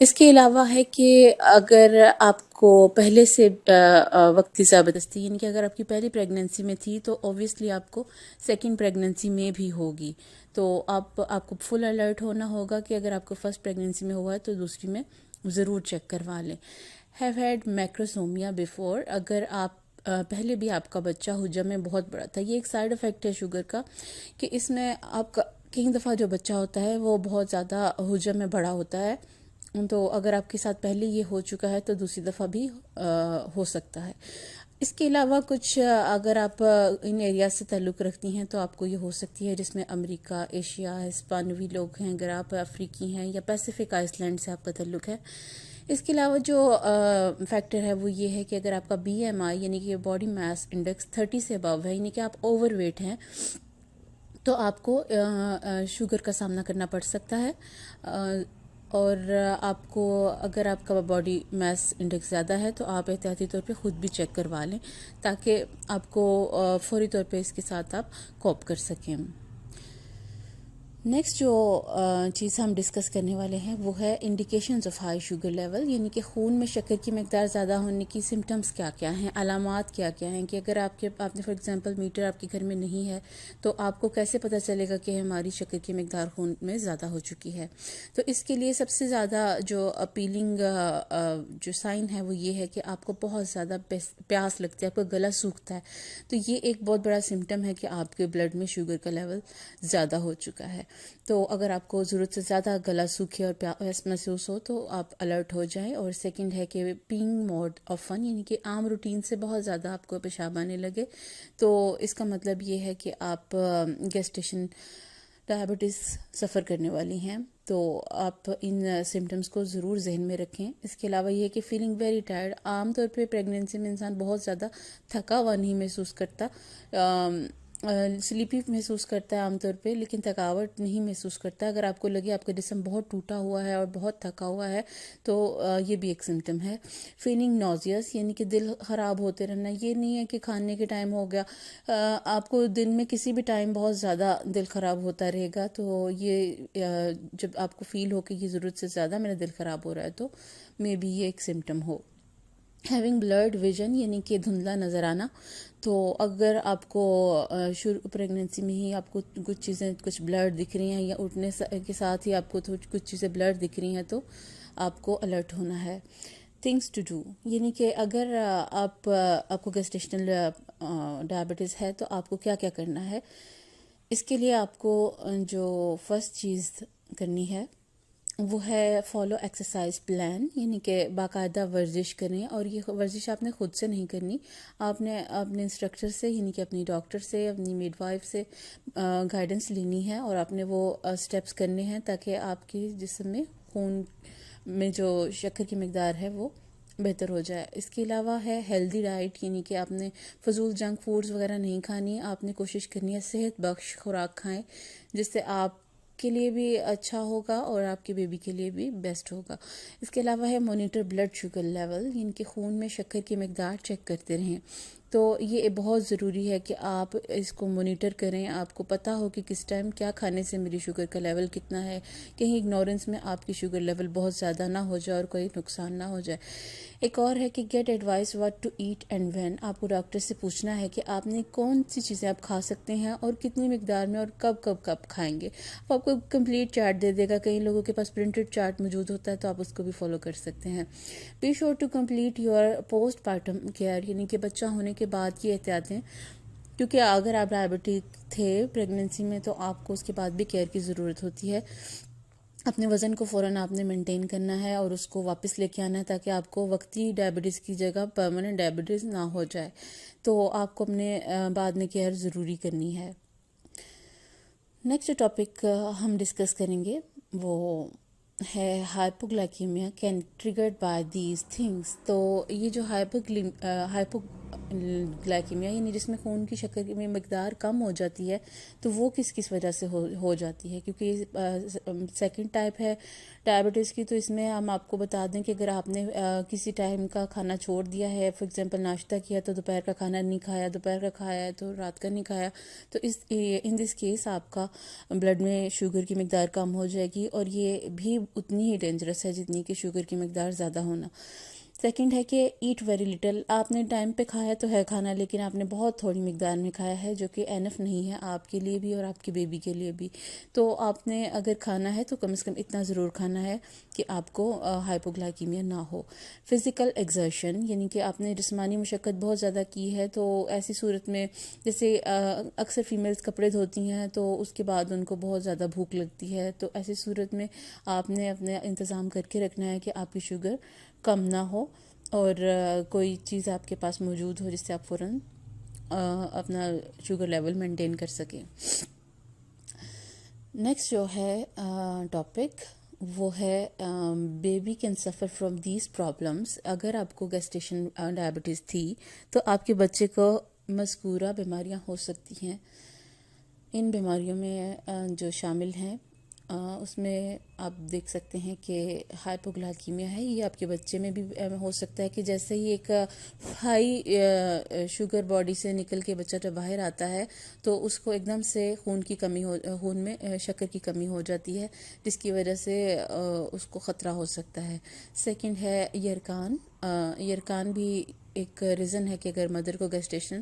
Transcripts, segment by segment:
اس کے علاوہ ہے کہ اگر آپ کو پہلے سے وقتی زبردستی، یعنی کہ اگر آپ کی پہلی پریگننسی میں تھی تو اوبویسلی آپ کو سیکنڈ پریگننسی میں بھی ہوگی، تو آپ کو فل الرٹ ہونا ہوگا کہ اگر آپ کو فرسٹ پریگننسی میں ہوا ہے تو دوسری میں ضرور چیک کروا لیں. ہیو ہیڈ میکروسومیا بیفور، اگر آپ پہلے بھی آپ کا بچہ حجم میں بہت بڑا تھا. یہ ایک سائیڈ افیکٹ ہے شوگر کا کہ اس میں آپ کا کئی دفعہ جو بچہ ہوتا ہے وہ بہت زیادہ حجم میں بڑا ہوتا ہے، تو اگر آپ کے ساتھ پہلے یہ ہو چکا ہے تو دوسری دفعہ بھی ہو سکتا ہے. اس کے علاوہ کچھ اگر آپ ان ایریا سے تعلق رکھتی ہیں تو آپ کو یہ ہو سکتی ہے، جس میں امریکہ، ایشیا، ہسپانوی لوگ ہیں، اگر آپ افریقی ہیں، یا پیسیفک آئس لینڈ سے آپ کا تعلق ہے. اس کے علاوہ جو فیکٹر ہے وہ یہ ہے کہ اگر آپ کا بی ایم آئی یعنی کہ باڈی میس انڈیکس 30 سے ابو ہے، یعنی کہ آپ اوور ویٹ ہیں، تو آپ کو شوگر کا سامنا کرنا پڑ سکتا ہے. اور آپ کو اگر آپ کا باڈی میس انڈیکس زیادہ ہے تو آپ احتیاطی طور پہ خود بھی چیک کروا لیں تاکہ آپ کو فوری طور پہ اس کے ساتھ آپ کوپ کر سکیں. نیکسٹ جو چیز ہم ڈسکس کرنے والے ہیں وہ ہے indications of high sugar level, یعنی کہ خون میں شکر کی مقدار زیادہ ہونے کی سمٹمز کیا کیا ہیں، علامات کیا کیا ہیں. کہ اگر آپ نے فار ایگزامپل میٹر آپ کے گھر میں نہیں ہے تو آپ کو کیسے پتہ چلے گا کہ ہماری شکر کی مقدار خون میں زیادہ ہو چکی ہے. تو اس کے لیے سب سے زیادہ جو اپیلنگ جو سائن ہے وہ یہ ہے کہ آپ کو بہت زیادہ پیاس لگتی ہے، آپ کا گلا سوکھتا ہے، تو یہ ایک بہت بڑا سمٹم ہے کہ آپ کے بلڈ میں شوگر کا لیول زیادہ ہو چکا ہے. تو اگر آپ کو ضرورت سے زیادہ گلا سوکھے اور پیاس محسوس ہو تو آپ الرٹ ہو جائیں. اور سیکنڈ ہے کہ پینگ موڈ آف فن، یعنی کہ عام روٹین سے بہت زیادہ آپ کو پیشاب آنے لگے، تو اس کا مطلب یہ ہے کہ آپ گیسٹیشن ڈائبٹیز سفر کرنے والی ہیں. تو آپ ان سمٹمز کو ضرور ذہن میں رکھیں. اس کے علاوہ یہ ہے کہ فیلنگ ویری ٹائرڈ، عام طور پہ پریگننسی میں انسان بہت زیادہ تھکا ہوا نہیں محسوس کرتا، سلیپی محسوس کرتا ہے عام طور پہ، لیکن تھکاوٹ نہیں محسوس کرتا. اگر آپ کو لگے آپ کا جسم بہت ٹوٹا ہوا ہے اور بہت تھکا ہوا ہے تو یہ بھی ایک سمٹم ہے. فیلنگ نوزیس، یعنی کہ دل خراب ہوتے رہنا، یہ نہیں ہے کہ کھانے کے ٹائم ہو گیا، آپ کو دن میں کسی بھی ٹائم بہت زیادہ دل خراب ہوتا رہے گا، تو یہ جب آپ کو فیل ہو کہ یہ ضرورت سے زیادہ میرا دل خراب ہو رہا ہے تو مے بی یہ ایک سمٹم ہو. ہیونگ بلرڈ ویژن، یعنی کہ دھندلا نظر آنا، تو اگر آپ کو شروع پریگننسی میں ہی آپ کو کچھ چیزیں کچھ بلرڈ دکھ رہی ہیں یا اٹھنے کے ساتھ ہی آپ کو کچھ چیزیں بلرڈ دکھ رہی ہیں تو آپ کو الرٹ ہونا ہے. تھنگس ٹو ڈو، یعنی کہ اگر آپ کو گیسٹیشنل ڈائبٹیز ہے تو آپ کو کیا کیا کرنا ہے. اس کے لیے آپ کو جو فرسٹ چیز کرنی ہے وہ ہے فالو ایکسرسائز پلان، یعنی کہ باقاعدہ ورزش کریں. اور یہ ورزش آپ نے خود سے نہیں کرنی، آپ نے اپنے انسٹرکٹر سے، یعنی کہ اپنی ڈاکٹر سے، اپنی میڈ وائف سے گائیڈنس لینی ہے اور آپ نے وہ سٹیپس کرنے ہیں تاکہ آپ کی جسم میں خون میں جو شکر کی مقدار ہے وہ بہتر ہو جائے. اس کے علاوہ ہے ہیلدی ڈائٹ، یعنی کہ آپ نے فضول جنک فوڈز وغیرہ نہیں کھانی، آپ نے کوشش کرنی ہے صحت بخش خوراک کھائیں جس سے آپ کے لیے بھی اچھا ہوگا اور آپ کے بیبی کے لیے بھی بیسٹ ہوگا. اس کے علاوہ ہے مانیٹر بلڈ شوگر لیول، یعنی کہ خون میں شکر کی مقدار چیک کرتے رہیں. تو یہ بہت ضروری ہے کہ آپ اس کو مانیٹر کریں، آپ کو پتہ ہو کہ کس ٹائم کیا کھانے سے میری شوگر کا لیول کتنا ہے، کہیں اگنورنس میں آپ کی شوگر لیول بہت زیادہ نہ ہو جائے اور کوئی نقصان نہ ہو جائے. ایک اور ہے کہ get advice what to eat and when, آپ کو ڈاکٹر سے پوچھنا ہے کہ آپ نے کون سی چیزیں آپ کھا سکتے ہیں اور کتنی مقدار میں اور کب کھائیں گے. آپ کو کمپلیٹ چارٹ دے دے گا، کئی لوگوں کے پاس پرنٹڈ چارٹ موجود ہوتا ہے تو آپ اس کو بھی فالو کر سکتے ہیں. Be sure to complete your postpartum care, یعنی کہ بچہ ہونے کے بعد کی احتیاطیں، کیونکہ اگر آپ ڈائبٹک تھے پریگننسی میں تو آپ کو اس کے بعد بھی کیئر کی ضرورت ہوتی ہے. اپنے وزن کو فوراً آپ نے مینٹین کرنا ہے اور اس کو واپس لے کے آنا ہے تاکہ آپ کو وقتی ڈائبٹیز کی جگہ پرماننٹ ڈائبٹیز نہ ہو جائے. تو آپ کو اپنے بعد میں کیئر ضروری کرنی ہے. نیکسٹ ٹاپک ہم ڈسکس کریں گے وہ ہے hypoglycaemia can triggered by these things. تو یہ جو گلائکیمیا یعنی جس میں خون کی شکر میں مقدار کم ہو جاتی ہے، تو وہ کس وجہ سے ہو جاتی ہے، کیونکہ سیکنڈ ٹائپ ہے ڈائبٹیز کی. تو اس میں ہم آپ کو بتا دیں کہ اگر آپ نے کسی ٹائم کا کھانا چھوڑ دیا ہے، فار ایگزامپل ناشتہ کیا تو دوپہر کا کھانا نہیں کھایا، دوپہر کا کھایا ہے تو رات کا نہیں کھایا، تو ان دس کیس آپ کا بلڈ میں شوگر کی مقدار کم ہو جائے گی، اور یہ بھی اتنی ہی ڈینجرس ہے جتنی کہ شوگر کی مقدار زیادہ ہونا. سیکنڈ ہے کہ ایٹ ویری لٹل. آپ نے ٹائم پہ کھایا تو ہے کھانا، لیکن آپ نے بہت تھوڑی مقدار میں کھایا ہے، جو کہ انف نہیں ہے آپ کے لیے بھی اور آپ کی بیبی کے لیے بھی. تو آپ نے اگر کھانا ہے تو کم از کم اتنا ضرور کھانا ہے کہ آپ کو ہائپوگلائکیمیا نہ ہو. فزیکل ایگزرشن یعنی کہ آپ نے جسمانی مشقت بہت زیادہ کی ہے، تو ایسی صورت میں جیسے اکثر فیمیلز کپڑے دھوتی ہیں تو اس کے بعد ان کو بہت زیادہ بھوک لگتی ہے، تو ایسی صورت میں آپ نے اپنے انتظام کر کے رکھنا ہے کہ آپ کی شوگر کم نہ ہو، اور کوئی چیز آپ کے پاس موجود ہو جس سے آپ فوراً اپنا شوگر لیول مینٹین کر سکیں. نیکسٹ جو ہے ٹاپک وہ ہے baby can suffer from these problems. اگر آپ کو گیسٹیشن ڈائبٹیز تھی تو آپ کے بچے کو مذکورہ بیماریاں ہو سکتی ہیں. ان بیماریوں میں جو شامل ہیں اس میں آپ دیکھ سکتے ہیں کہ ہائپوگلائکیمیا ہے، یہ آپ کے بچے میں بھی ہو سکتا ہے کہ جیسے ہی ایک ہائی شوگر باڈی سے نکل کے بچہ جب باہر آتا ہے تو اس کو ایک دم سے خون میں شکر کی کمی ہو جاتی ہے، جس کی وجہ سے اس کو خطرہ ہو سکتا ہے. سیکنڈ ہے یرکان بھی ایک ریزن ہے کہ اگر مدر کو گیسٹیشن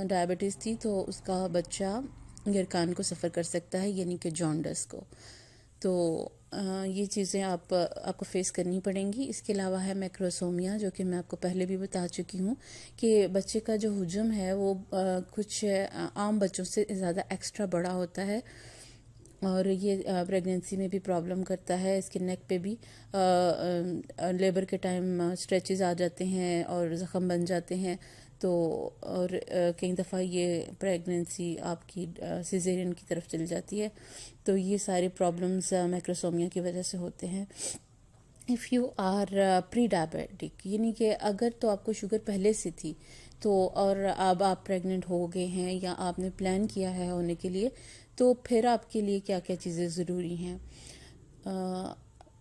ڈائبٹیز تھی تو اس کا بچہ یرکان کو سفر کر سکتا ہے، یعنی کہ جانڈس کو. تو یہ چیزیں آپ کو فیس کرنی پڑیں گی. اس کے علاوہ ہے میکروسومیا، جو کہ میں آپ کو پہلے بھی بتا چکی ہوں کہ بچے کا جو حجم ہے وہ کچھ عام بچوں سے زیادہ ایکسٹرا بڑا ہوتا ہے، اور یہ پریگنینسی میں بھی پرابلم کرتا ہے. اس کے نیک پہ بھی لیبر کے ٹائم اسٹریچز آ جاتے ہیں اور زخم بن جاتے ہیں، تو اور کئی دفعہ یہ پریگنینسی آپ کی سیزیرین کی طرف چل جاتی ہے. تو یہ سارے پرابلمز میکروسومیا کی وجہ سے ہوتے ہیں. If you are prediabetic یعنی کہ اگر تو آپ کو شوگر پہلے سے تھی تو اور اب آپ پریگننٹ ہو گئے ہیں یا آپ نے پلان کیا ہے ہونے کے لیے، تو پھر آپ کے لیے کیا کیا چیزیں ضروری ہیں.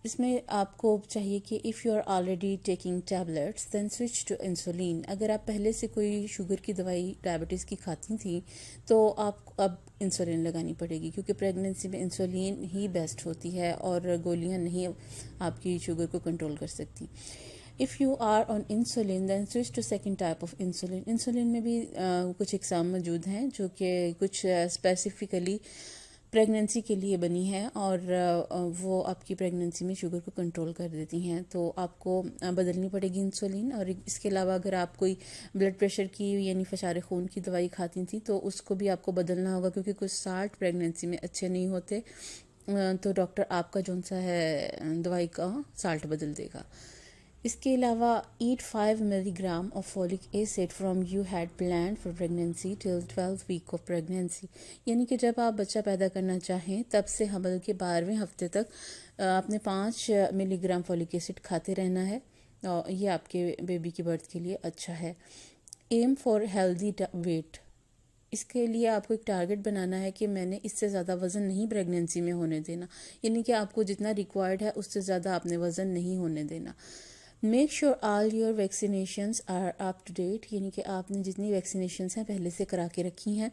اس میں آپ کو چاہیے کہ if you are already taking tablets then switch to insulin. اگر آپ پہلے سے کوئی شوگر کی دوائی ڈائبٹیز کی کھاتی تھیں تو آپ اب انسولین لگانی پڑے گی، کیونکہ پریگننسی میں انسولین ہی بیسٹ ہوتی ہے اور گولیاں نہیں آپ کی شوگر کو کنٹرول کر سکتی. If you are on insulin then switch to second type of insulin. Insulin میں بھی کچھ اقسام موجود ہیں جو کہ کچھ اسپیسیفکلی پریگننسی کے لیے بنی ہے، اور وہ آپ کی پریگننسی میں شوگر کو کنٹرول کر دیتی ہیں، تو آپ کو بدلنی پڑے گی انسولین. اور اس کے علاوہ اگر آپ کوئی بلڈ پریشر کی یعنی فشار خون کی دوائی کھاتی تھیں تو اس کو بھی آپ کو بدلنا ہوگا، کیونکہ کچھ سالٹ پریگننسی میں اچھے نہیں ہوتے، تو ڈاکٹر آپ کا جون سا ہے دوائی کا سالٹ بدل دے گا. اس کے علاوہ at 5 milligram of folic acid from you had planned for pregnancy till 12 week of pregnancy. یعنی کہ جب آپ بچہ پیدا کرنا چاہیں تب سے حمل کے 12ویں ہفتے تک آپ نے 5 ملی گرام فولک ایسڈ کھاتے رہنا ہے، اور یہ آپ کے بیبی کی برتھ کے لیے اچھا ہے. Aim for healthy weight. اس کے لیے آپ کو ایک ٹارگٹ بنانا ہے کہ میں نے اس سے زیادہ وزن نہیں پریگنینسی میں ہونے دینا، یعنی کہ آپ کو جتنا ریکوائرڈ ہے اس سے زیادہ آپ نے وزن نہیں ہونے دینا. Make sure all your vaccinations are up to date. یعنی کہ آپ نے جتنی ویکسینیشنز ہیں پہلے سے کرا کے رکھی ہیں،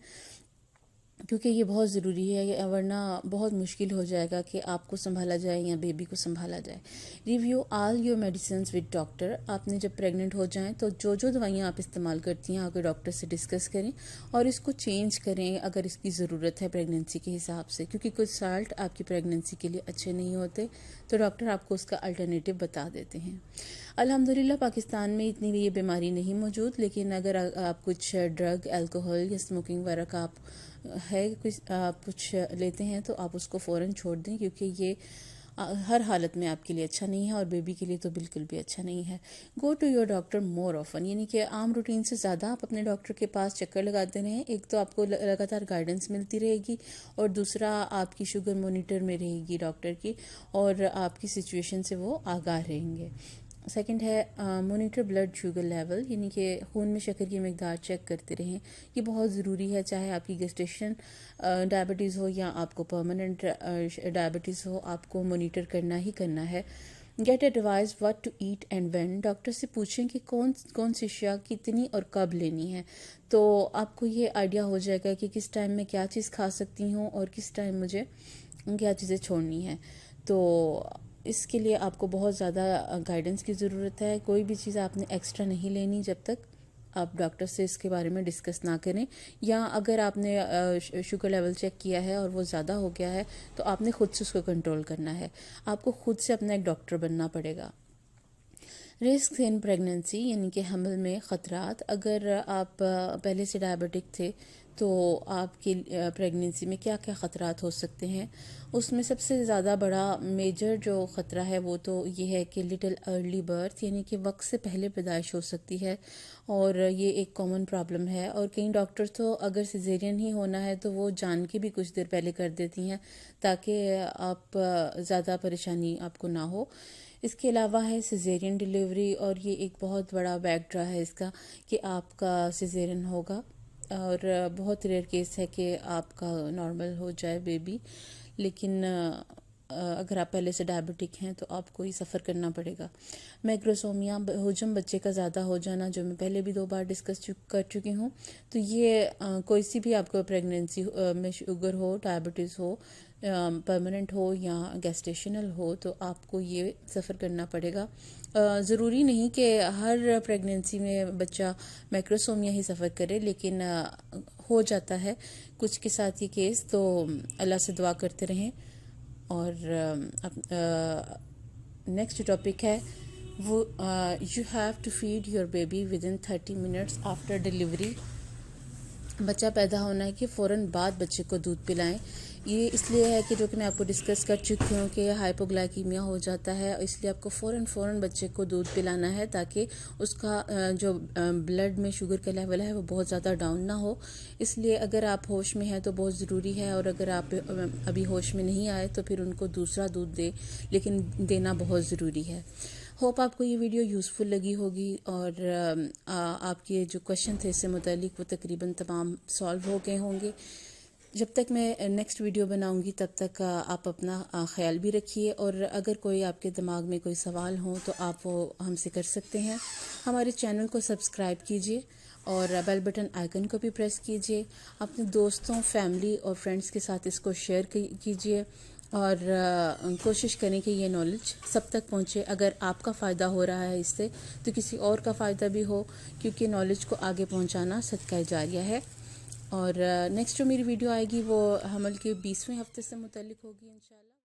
کیونکہ یہ بہت ضروری ہے، ورنہ بہت مشکل ہو جائے گا کہ آپ کو سنبھالا جائے یا بیبی کو سنبھالا جائے. Review all your medicines with doctor. آپ نے جب پریگننٹ ہو جائیں تو جو دوائیاں آپ استعمال کرتی ہیں آگے ڈاکٹر سے ڈسکس کریں اور اس کو چینج کریں اگر اس کی ضرورت ہے پریگننسی کے حساب سے، کیونکہ کچھ سالٹ آپ کی پریگننسی کے لیے اچھے نہیں ہوتے، تو ڈاکٹر آپ کو اس کا الٹرنیٹیو بتا دیتے ہیں. الحمدللہ پاکستان میں اتنی بھی یہ بیماری نہیں موجود، لیکن اگر آپ کچھ ڈرگ، الکوہل یا اسموکنگ وغیرہ کا آپ کچھ لیتے ہیں تو آپ اس کو فوراً چھوڑ دیں، کیونکہ یہ ہر حالت میں آپ کے لیے اچھا نہیں ہے اور بیبی کے لیے تو بالکل بھی اچھا نہیں ہے. Go to your doctor more often. یعنی کہ عام روٹین سے زیادہ آپ اپنے ڈاکٹر کے پاس چکر لگاتے رہیں. ایک تو آپ کو لگاتار گائیڈنس ملتی رہے گی، اور دوسرا آپ کی شوگر مانیٹر میں رہے گی ڈاکٹر کی، اور آپ کی سچویشن سے وہ آگاہ رہیں گے. سیکنڈ ہے مونیٹر بلڈ شوگر لیول، یعنی کہ خون میں شکر کی مقدار چیک کرتے رہیں. یہ بہت ضروری ہے، چاہے آپ کی گیسٹیشن ڈائبٹیز ہو یا آپ کو پرماننٹ ڈائبٹیز ہو، آپ کو مونیٹر کرنا ہی کرنا ہے. Get advice what to eat and when. Doctor سے پوچھیں کہ کون سی اشیاء کتنی اور کب لینی ہے، تو آپ کو یہ آئیڈیا ہو جائے گا کہ کس ٹائم میں کیا چیز کھا سکتی ہوں اور کس ٹائم مجھے کیا چیزیں چھوڑنی ہیں. تو اس کے لیے آپ کو بہت زیادہ گائیڈنس کی ضرورت ہے. کوئی بھی چیز آپ نے ایکسٹرا نہیں لینی جب تک آپ ڈاکٹر سے اس کے بارے میں ڈسکس نہ کریں، یا اگر آپ نے شوگر لیول چیک کیا ہے اور وہ زیادہ ہو گیا ہے تو آپ نے خود سے اس کو کنٹرول کرنا ہے. آپ کو خود سے اپنا ایک ڈاکٹر بننا پڑے گا. رسک ان پریگننسی، یعنی کہ حمل میں خطرات. اگر آپ پہلے سے ڈائبٹک تھے تو آپ کی پریگننسی میں کیا کیا خطرات ہو سکتے ہیں. اس میں سب سے زیادہ بڑا میجر جو خطرہ ہے وہ تو یہ ہے کہ لٹل ارلی برتھ، یعنی کہ وقت سے پہلے پیدائش ہو سکتی ہے، اور یہ ایک کامن پرابلم ہے. اور کئی ڈاکٹر تو اگر سیزیرین ہی ہونا ہے تو وہ جان کے بھی کچھ دیر پہلے کر دیتی ہیں تاکہ آپ زیادہ پریشانی آپ کو نہ ہو. اس کے علاوہ ہے سیزیرین ڈیلیوری، اور یہ ایک بہت بڑا بیک ڈرا ہے اس کا کہ آپ کا سیزیرین ہوگا، اور بہت ریئر کیس ہے کہ آپ کا نارمل ہو جائے بیبی. لیکن اگر آپ پہلے سے ڈائبٹک ہیں تو آپ کو یہ سفر کرنا پڑے گا. میکروسومیا، حجم بچے کا زیادہ ہو جانا، جو میں پہلے بھی 2 بار ڈسکس کر چکی ہوں. تو یہ کوئی سی بھی آپ کو پریگننسی میں شوگر ہو، ڈائبٹیز ہو، پرماننٹ ہو یا گیسٹیشنل ہو، تو آپ کو یہ سفر کرنا پڑے گا. ضروری نہیں کہ ہر پریگننسی میں بچہ میکروسومیا ہی سفر کرے، لیکن ہو جاتا ہے کچھ کے ساتھ یہ کیس. تو اللہ سے دعا کرتے رہیں. اور نیکسٹ ٹاپک ہے وہ you have to feed your baby within 30 minutes after delivery. بچہ پیدا ہونا ہے کہ فوراً بعد بچے کو دودھ پلائیں. یہ اس لیے ہے کہ جو کہ میں آپ کو ڈسکس کر چکی ہوں کہ ہائپوگلائکیمیا ہو جاتا ہے، اس لیے آپ کو فوراً بچے کو دودھ پلانا ہے تاکہ اس کا جو بلڈ میں شوگر کا لیول ہے وہ بہت زیادہ ڈاؤن نہ ہو. اس لیے اگر آپ ہوش میں ہیں تو بہت ضروری ہے، اور اگر آپ ابھی ہوش میں نہیں آئے تو پھر ان کو دوسرا دودھ دیں، لیکن دینا بہت ضروری ہے. ہوپ آپ کو یہ ویڈیو یوزفل لگی ہوگی، اور آپ کے جو کویشچن تھے اس سے متعلق وہ تقریباً تمام سالو ہو گئے ہوں گے. جب تک میں نیکسٹ ویڈیو بناؤں گی تب تک آپ اپنا خیال بھی رکھیے، اور اگر کوئی آپ کے دماغ میں کوئی سوال ہو تو آپ وہ ہم سے کر سکتے ہیں. ہمارے چینل کو سبسکرائب کیجیے اور بیل بٹن آئیکن کو بھی پریس کیجیے. اپنے دوستوں، فیملی اور فرینڈس کے ساتھ اس کو شیئر کیجیے، اور کوشش کریں کہ یہ نالج سب تک پہنچے. اگر آپ کا فائدہ ہو رہا ہے اس سے تو کسی اور کا فائدہ بھی ہو، کیونکہ نالج کو آگے پہنچانا صدقہ جاریہ ہے. اور نیکسٹ جو میری ویڈیو آئے گی وہ حمل کے 20ویں ہفتے سے متعلق ہوگی انشاءاللہ.